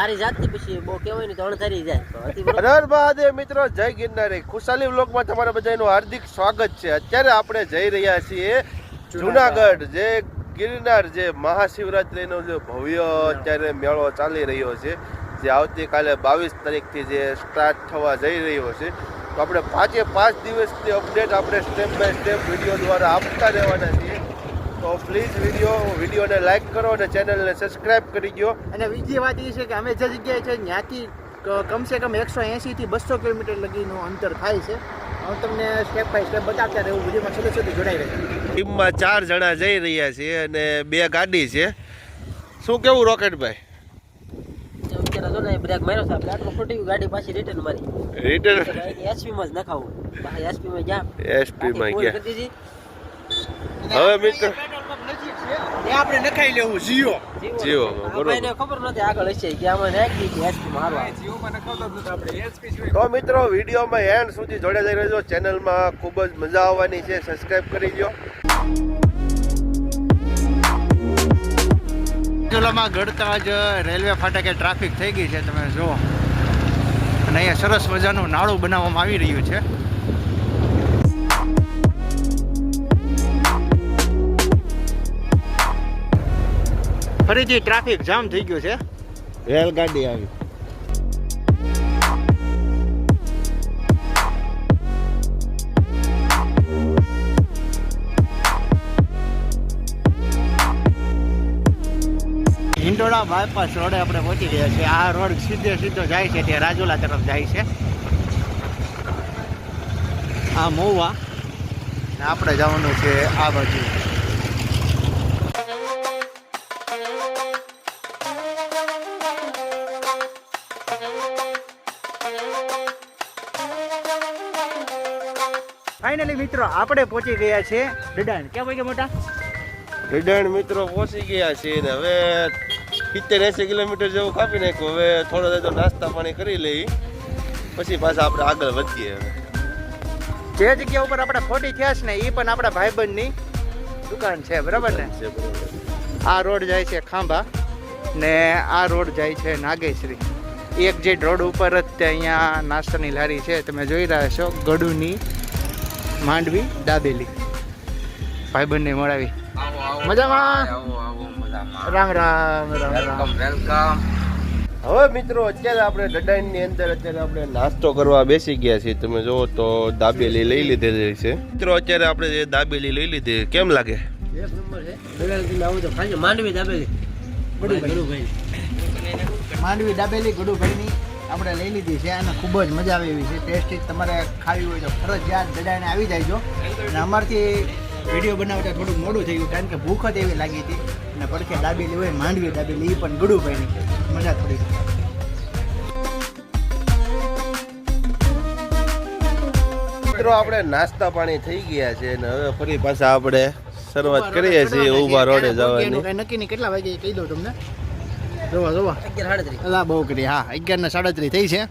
મારી જાતથી પછી બહુ કહેવાય ને તો અણધારી જાય. હર મહાદેવ મિત્રો, જય ગિરનારી. ખુશાલી વ્લોગમાં તમારા બધાનું હાર્દિક સ્વાગત છે. અત્યારે આપણે જઈ રહ્યા છીએ જુનાગઢ, જે ગિરનાર, જે મહાશિવરાત્રીનો જે ભવ્ય અત્યારે મેળો ચાલી રહ્યો છે, જે આવતીકાલે 22 તારીખથી જે સ્ટાર્ટ થવા જઈ રહ્યો છે. તો આપણે 5 દિવસની અપડેટ આપણે સ્ટેપ બાય સ્ટેપ વિડીયો દ્વારા આપતા રહેવાના છીએ. તો પ્લીઝ વિડીયોને લાઈક કરો અને ચેનલને સબસ્ક્રાઈબ કરી દો. અને બીજી વાત એ છે કે અમે જે જગ્યાએ છે ત્યાંથી કમસે કમ 180 થી 200 કિલોમીટર લગીનું અંતર થાય છે. હું તમને સ્ટેપ બાય સ્ટેપ બતાવતા રહું, વિડીયોમાં સુધી જોડાઈ રહેજો. ટીમમાં 4 જણા જઈ રહ્યા છીએ અને 2 ગાડી છે. શું કેવું રોકેટભાઈ? અત્યારે જો ને બ્રેક માર્યો સાહેબ, આટલું ખોટી ગાડી પાછી રિટર્ન મારી. રિટર્ન એસપી માં જ નખાવું. એસપી માં ગયા. એસપી માં ગયા. હવે મિત્રો આપણે નખાઈ લેવું જીઓ બરોબર ખબર નથી આગળ હશે કે આમાં નાખી કે એસપી મારવા. તો મિત્રો વિડીયોમાં એન્ડ સુધી જોડાઈ રહેજો. ચેનલમાં ખૂબ જ મજા આવવાની છે, સબસ્ક્રાઇબ કરી દો. ચલોમાં ગળતા જ રેલવે ફાટકે ટ્રાફિક થઈ ગઈ છે, તમે જુઓ. અને અહીંયા સરસ મજાનું નાળું બનાવવામાં આવી રહ્યું છે. ફરીથી ટ્રાફિક જામ થઈ ગયો છે. રેલગાડી આવી. હિંડોળા બાયપાસ રોડે આપણે પહોંચી ગયા છીએ. આ રોડ સીધો જાય છે તે રાજુલા તરફ જાય છે. આ મહુવા ને આપણે જવાનું છે આ બાજુ. ફાઇનલી મિત્રો આપણે પહોંચી ગયા છે ડડાણ. ક્યાં ભાઈ મોટા રીડણ મિત્રો પહોંચી ગયા છીએ ને હવે 70-80 કિલોમીટર જેવું કાપી નાખ્યું. હવે થોડો તો નાસ્તા પાણી કરી લઈ, પછી પાછા આપણે આગળ વધીએ. જે જગ્યા ઉપર આપણે ખોટી થયા છે ને એ પણ આપણા ભાઈબંધની દુકાન છે, બરાબર ને? આ રોડ જાય છે ખાંભા ને આ રોડ જાય છે નાગેશ્રી. એક્ઝેક્ટ રોડ ઉપર જ તે અહીંયા નાસ્તાની લારી છે, તમે જોઈ રહ્યા છો. ગડુની માંડવી દાબેલી ભાઈબંધને મળાવી. મજામાં? રામ રામ રામ રામ. હવે મિત્રો અત્યારે આપણે ડડાઈની અંદર અત્યારે આપણે નાસ્તો કરવા બેસી ગયા છીએ. તમે જુઓ તો દાબેલી લઈ લીધેલી છે. મિત્રો અત્યારે આપણે જે દાબેલી લઈ લીધી, કેમ લાગે? એક નંબર છે. દલાલથી લાવું તો ખાજો. માંડવી દાબેલી ગડુભાઈ. માંડવી દાબેલી ગડુભાઈની આપણે લઈ લીધી છે અને ખૂબ જ મજા આવે એવી છે. ટેસ્ટી તમારે ખાવી હોય તો ફરજિયાત ડડાઈને આવી જાયજો. અને અમારથી વિડીયો બનાવતા થોડુંક મોડું થઈ ગયું કારણ કે ભૂખ જ એવી લાગી હતી. અને પડખે દાબેલી હોય માંડવી દાબેલી, એ પણ ગડુભાઈની, મજા થોડી. મિત્રો આપણે નાસ્તા પાણી થઈ ગયા છે અને હવે ફરી પાછા આપણે શરૂઆત કરીએ છીએ ઊભા રોડે જવાની. કઈ નક્કી નહીં કેટલા વાગે કહી દઉં તમને. જોવા 11:37. બહુ કરી. હા 11:37 થઈ છે.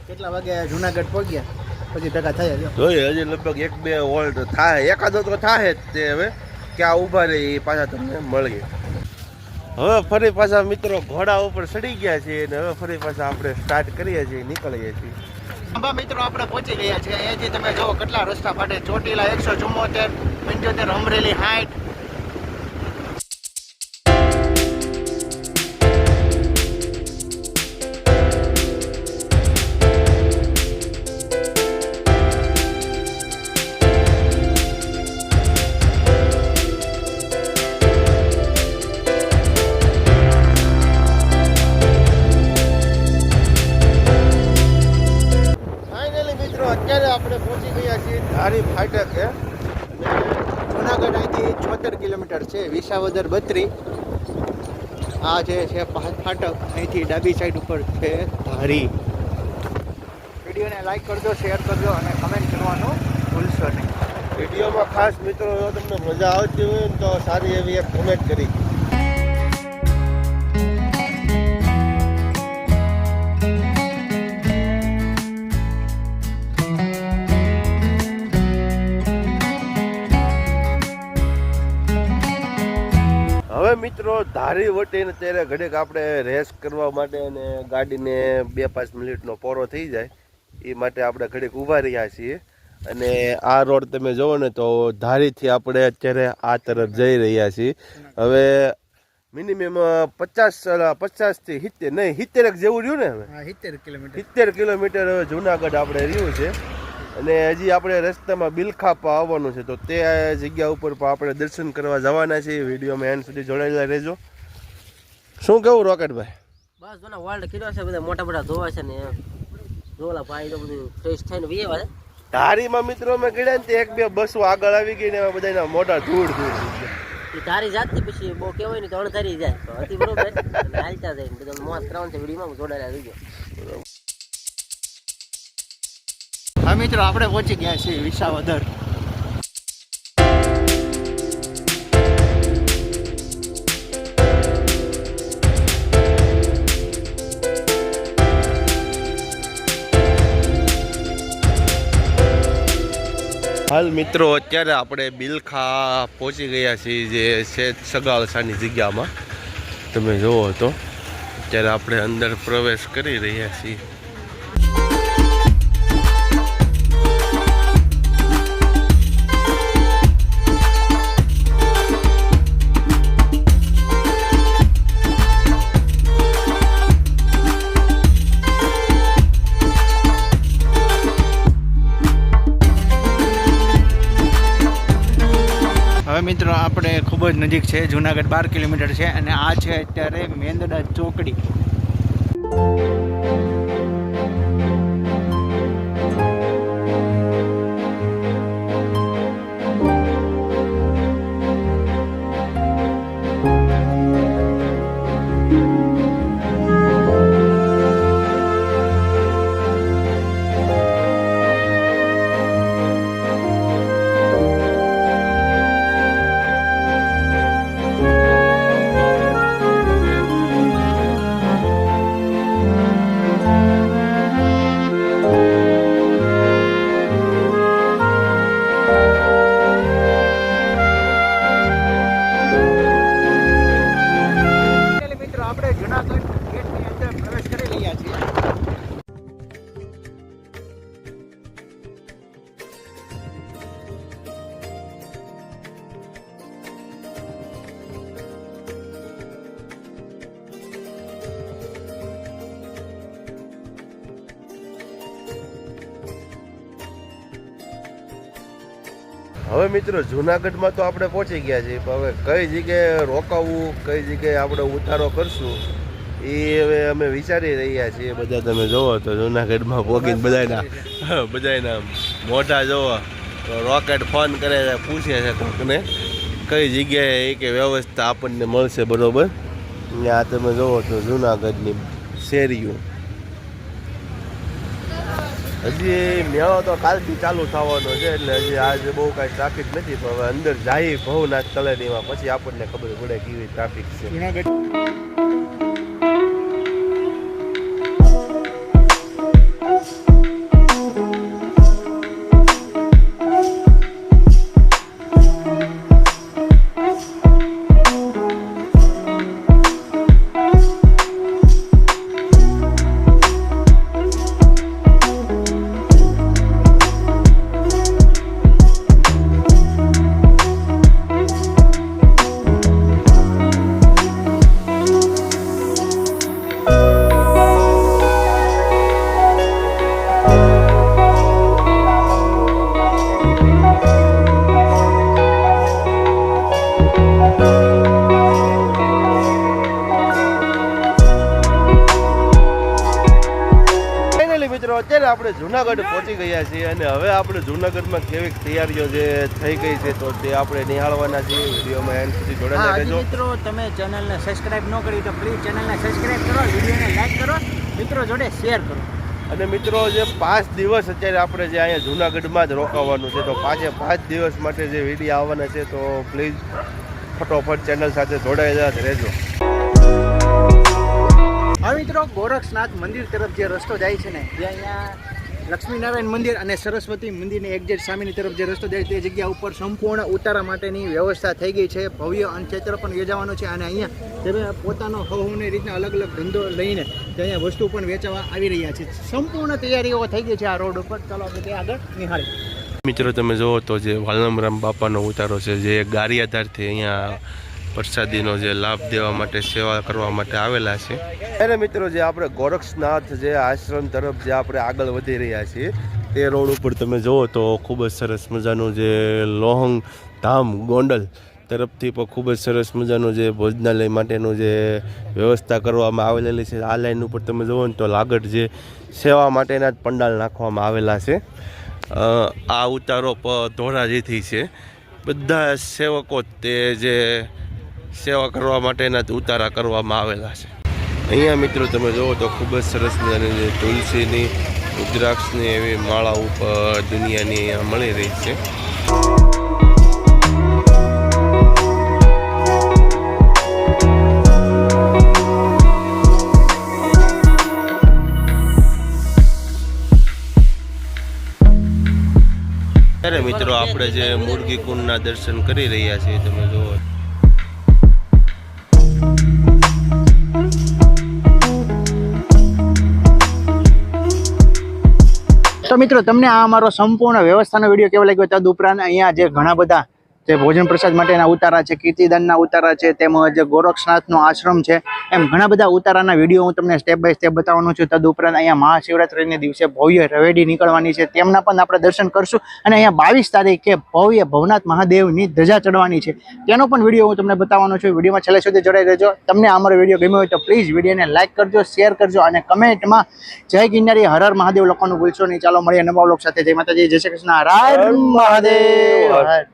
કેટલા વાગે જુનાગઢ પહોંચ્યા પછી ટકા થયા જોઈએ. હજી લગભગ 1-2 વોલ્ટ થાય, એકાદો તો થાય જ. તે હવે ક્યાં ઊભા રહી પાછા તમને મળીએ. હવે ફરી પાછા મિત્રો ઘોડા ઉપર ચડી ગયા છીએ અને હવે ફરી પાછા આપણે સ્ટાર્ટ કરીએ છીએ, નીકળીએ છીએ. મિત્રો આપણે પહોંચી ગયા છે. અહીંયાથી તમે જો કેટલા રસ્તા ફાટે. ચોટીલા 174, 75, અમરેલી 60. અત્યારે આપણે પહોંચી ગયા છીએ ધારી ફાટકે. જુનાગઢ અહીંથી 74 કિલોમીટર છે, વિસાવદર 32. આ જે છે ફાટક, અહીંથી ડાબી સાઈડ ઉપર છે ધારી. વિડીયોને લાઈક કરજો, શેર કરજો અને કમેન્ટ કરવાનું ભૂલશો નહીં. વિડીયોમાં ખાસ મિત્રો જો તમને મજા આવતી હોય ને તો સારી એવી એક કમેન્ટ કરી. હવે મિત્રો ધારી વટીને ત્યારે ઘડીક આપણે રેસ કરવા માટે અને ગાડીને 2-5 મિનિટનો પોરો થઈ જાય એ માટે આપણે ઘડીક ઊભા રહ્યા છીએ. અને આ રોડ તમે જોવો ને તો ધારીથી આપણે અત્યારે આ તરફ જઈ રહ્યા છીએ. હવે મિનિમમ 50 થી 70 નહીં 70 જેવું રહ્યું ને હવે 70 કિલોમીટર હવે જુનાગઢ આપણે રહ્યું છે. અને હજી આપણે રસ્તામાં બિલખાપા આવવાનું છે તો તે જગ્યા ઉપર પણ આપણે દર્શન કરવા જવાના છીએ. વિડીયોમાં એન્ડ સુધી જોડાયેલા રહેજો. શું કેવું રોકેટભાઈ? બસ જોને વર્લ્ડ કિલો છે, બધા મોટા મોટા ધોવા છે ને જોલા પાણી તો બધું ફ્રેશ થઈને વીએ ધારીમાં મિત્રો અમે ગયા ને 1-2 બસો આગળ આવી ગઈ ને બધાના મોઢા ધૂળ થઈ ગયા. એ તારી જાતથી પછી બહુ કહેવાય ને તો અણધારી જાય તો હતી બરોબર હાલતા જાય બધા મોત કરવાનું છે. વિડીયોમાં જોડાયેલા રહીજો. હા મિત્રો આપણે પહોંચી ગયા છીએ વિસાવદર. હાલ મિત્રો અત્યારે આપણે બિલખા પહોંચી ગયા છીએ જે છે સગાવસાની જગ્યામાં. તમે જુઓ તો અત્યારે આપણે અંદર પ્રવેશ કરી રહ્યા છીએ. હવે મિત્રો આપણે ખૂબ જ નજીક છે, જુનાગઢ 12 કિલોમીટર છે અને આ છે અત્યારે મેંદડા ચોકડી. આપણે જુનાગઢ ગેટની અંદર પ્રવેશ કરી રહ્યા છીએ. હવે મિત્રો જુનાગઢમાં તો આપણે પહોંચી ગયા છીએ, પણ હવે કઈ જગ્યાએ રોકાવું, કઈ જગ્યાએ આપણે ઉતારો કરશું એ હવે અમે વિચારી રહ્યા છીએ. બધા તમે જોવો તો જુનાગઢમાં પહોંચીને બધાના મોઢા જોવો તો રોકેટ ફોન કરે છે, પૂછે છે કોકને કઈ જગ્યાએ એ કે વ્યવસ્થા આપણને મળશે બરોબર. આ તમે જોવો તો જુનાગઢની શેરીઓ. હજી મેળો તો કાલથી ચાલુ થવાનો છે એટલે હજી આજે બહુ કાંઈ ટ્રાફિક નથી, પણ હવે અંદર જાય ભવનાથ તળેટીમાં પછી આપણને ખબર પડે કેવી ટ્રાફિક છે. જુનાગઢ અત્યારે આપણે જુનાગઢ પહોંચી ગયા છીએ અને હવે આપણે જુનાગઢમાં કેવી તૈયારીઓ જે થઈ ગઈ છે તો તે આપણે નિહાળવાના છીએ. વિડીયોમાં એન્ડ સુધી જોડાયેલા રહેજો. મિત્રો તમે ચેનલને સબસ્ક્રાઇબ ન કરી તો પ્લીઝ ચેનલને સબસ્ક્રાઇબ કરો, વિડીયોને લાઈક કરો, મિત્રો જોડે શેર કરો. અને મિત્રો જે 5 દિવસ અત્યારે આપણે જે અહીંયા જુનાગઢમાં જ રોકાવાનું છે તો 5 દિવસ માટે જે વિડીયો આવવાના છે તો પ્લીઝ ફટોફટ ચેનલ સાથે જોડાયેલા રહેજો. હવે મિત્રો ગોરક્ષનાથ મંદિર તરફ જે રસ્તો જાય છે ને જે અહીંયા લક્ષ્મીનારાયણ મંદિર અને સરસ્વતી મંદિરની એક્ઝેક્ટ સામેની તરફ જે રસ્તો જાય તે જગ્યા ઉપર સંપૂર્ણ ઉતારા માટેની વ્યવસ્થા થઈ ગઈ છે. ભવ્ય અન્નક્ષેત્ર પણ યોજાવાનું છે અને અહીંયા તમે પોતાનો હવની રીતના અલગ અલગ ધંધો લઈને તે અહીંયા વસ્તુ પણ વેચવા આવી રહ્યા છે. સંપૂર્ણ તૈયારીઓ થઈ ગઈ છે આ રોડ ઉપર. ચાલો આપણે ત્યાં આગળ નિહાળીએ. મિત્રો તમે જુઓ તો જે વાલમરામ બાપાનો ઉતારો છે, જે ગારિયાધારથી અહીંયા પ્રસાદીનો જે લાભ દેવા માટે સેવા કરવા માટે આવેલા છે. ત્યારે મિત્રો જે આપણે ગોરક્ષનાથ જે આશ્રમ તરફ જે આપણે આગળ વધી રહ્યા છીએ તે રોડ ઉપર તમે જુઓ તો ખૂબ જ સરસ મજાનું જે લોહંગ ધામ ગોંડલ તરફથી પણ ખૂબ જ સરસ મજાનું જે ભોજનાલય માટેનું જે વ્યવસ્થા કરવામાં આવેલી છે. આ લાઈન ઉપર તમે જુઓ ને તો લાગડ જે સેવા માટેના જ પંડાલ નાખવામાં આવેલા છે. આ ઉતારો ધોરાજીથી છે. બધા સેવકો તે જે સેવા કરવા માટેના ઉતારા કરવામાં આવેલા છે. અહીંયા મિત્રો તમે જુઓ તો ખૂબ જ સરસ મજાની જે તુલસીની રુદ્રાક્ષની એવી માળા ઉપર દુનિયાની અહીંયા મળી રહી છે. ત્યારે મિત્રો આપણે જે મુરગી કુંડના દર્શન કરી રહ્યા છીએ તમે જુઓ. તો મિત્રો તમને આ અમારો સંપૂર્ણ વ્યવસ્થાનો વિડીયો કેવો લાગ્યો? તદુપરાંત અહીંયા જે ઘણા બધા જે ભોજન પ્રસાદ માટેના ઉતારા છે, કીર્તિદાનના ઉતારા છે, તેમજ ગોરક્ષનાથનો આશ્રમ છે, એમ ઘણા બધા ઉતારાના વિડીયો હું તમને સ્ટેપ બાય સ્ટેપ બતાવવાનો છું. તદુપરાંત અહીંયા મહાશિવરાત્રિના દિવસે ભવ્ય રવેડી નીકળવાની છે, તેમના પણ આપણે દર્શન કરશું. અને અહીંયા 22 તારીખે ભવ્ય ભવનાથ મહાદેવની ધજા ચડવાની છે, તેનો પણ વિડીયો હું તમને બતાવવાનો છું. વિડીયોમાં છેલ્લે સુધી જોડાઈ રહેજો. તમને અમારો વિડીયો ગમ્યો હોય તો પ્લીઝ વિડીયોને લાઇક કરજો, શેર કરજો અને કમેન્ટમાં જય ગિરનારી હર હર મહાદેવ લખવાનું ભૂલશો નહીં. ચાલો મળીએ નવા વ્લોગ સાથે. જય માતાજી, જય શ્રી કૃષ્ણ, હર હર મહાદેવ.